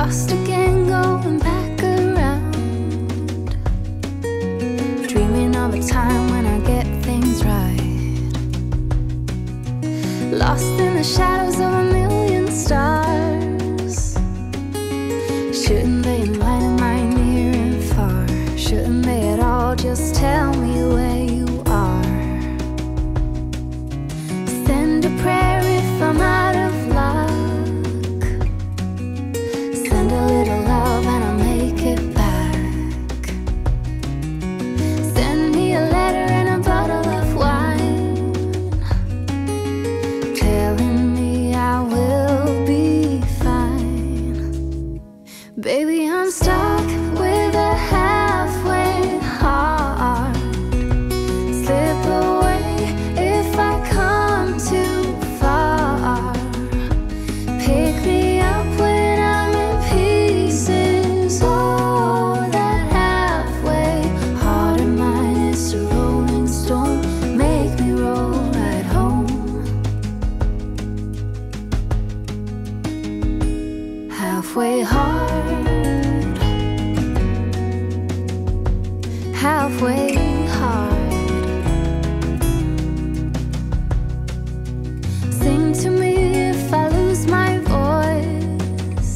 lost again, going back around, dreaming of a time when I get things right, lost in the shadows of a million stars. Shouldn't they enlighten my near and far? Shouldn't they at all just tell me where you are? Send a prayer if I'm out of luck, send a little love and I'll make it back. Send me a letter and a bottle of wine, telling me I will be fine. Baby, I'm stuck with a halfway heart. Slip away if I come too far. Pick me up when I'm in pieces. Oh, that halfway heart of mine is a rolling stone. Make me roll right home. Halfway hard, halfway hard. Sing to me if I lose my voice,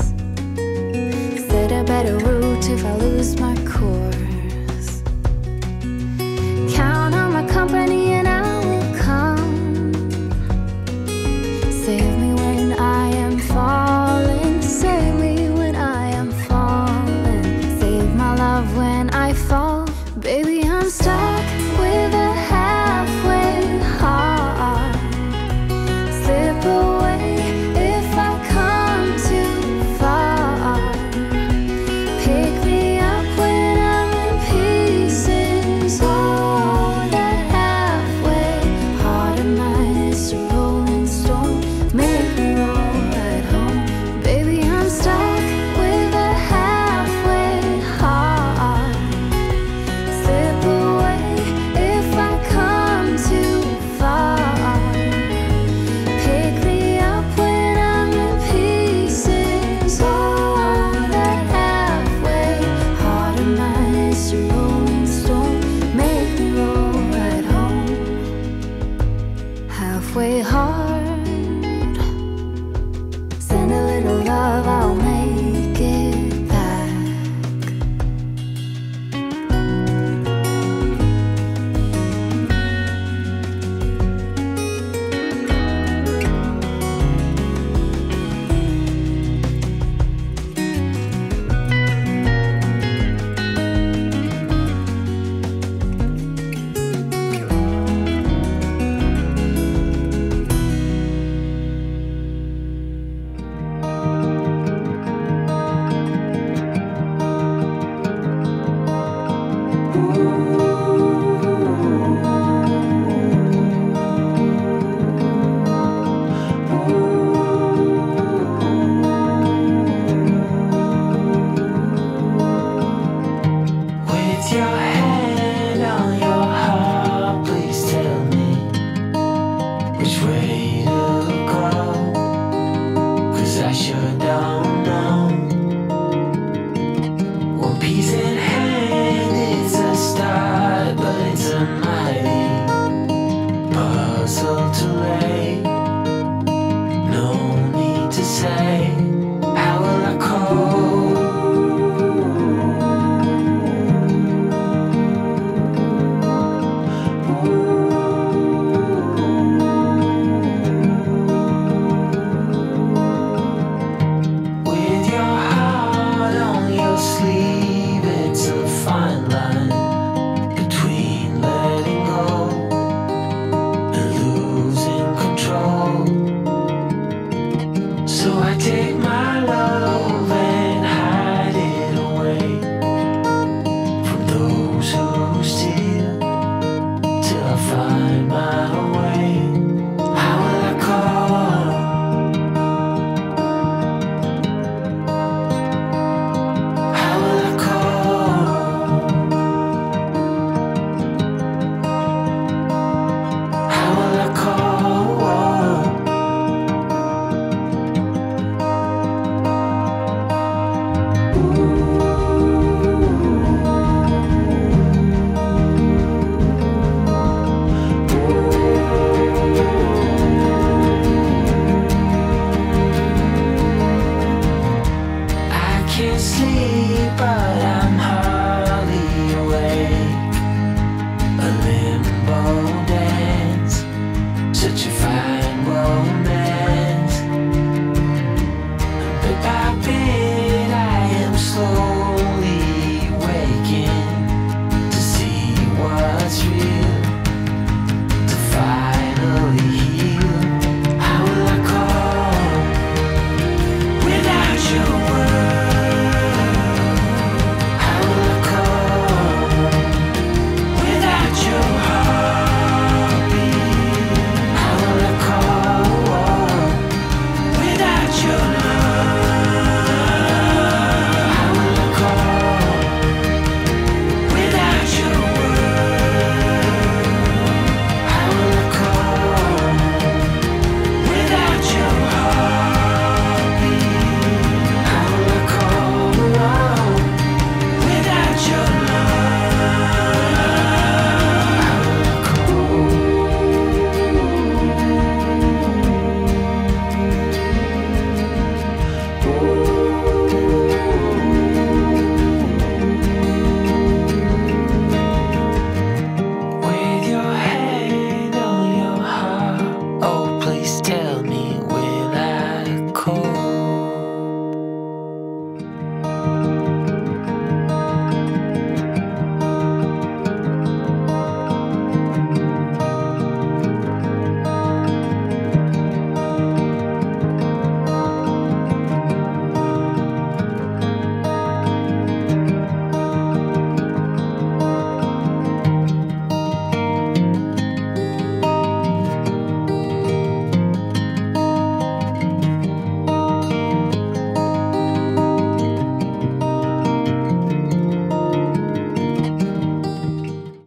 set a better route if I lose my course. Count on my company and I will come. Save me when I am falling, save me when I am falling, save my love when I fall. Baby, I'm stuck with a halfway heart. Slip away if I come too far. Pick me up when I'm in pieces. Oh, that halfway heart of mine is a rolling stone. Make me roll right home. Baby, I'm stuck with a halfway heart. Slip away if I come too far. Pick me up when I'm in pieces. Oh, that halfway heart of mine is a rolling stone. Make me roll right home. Halfway hard, send a little love, I'll make it back. Ooh.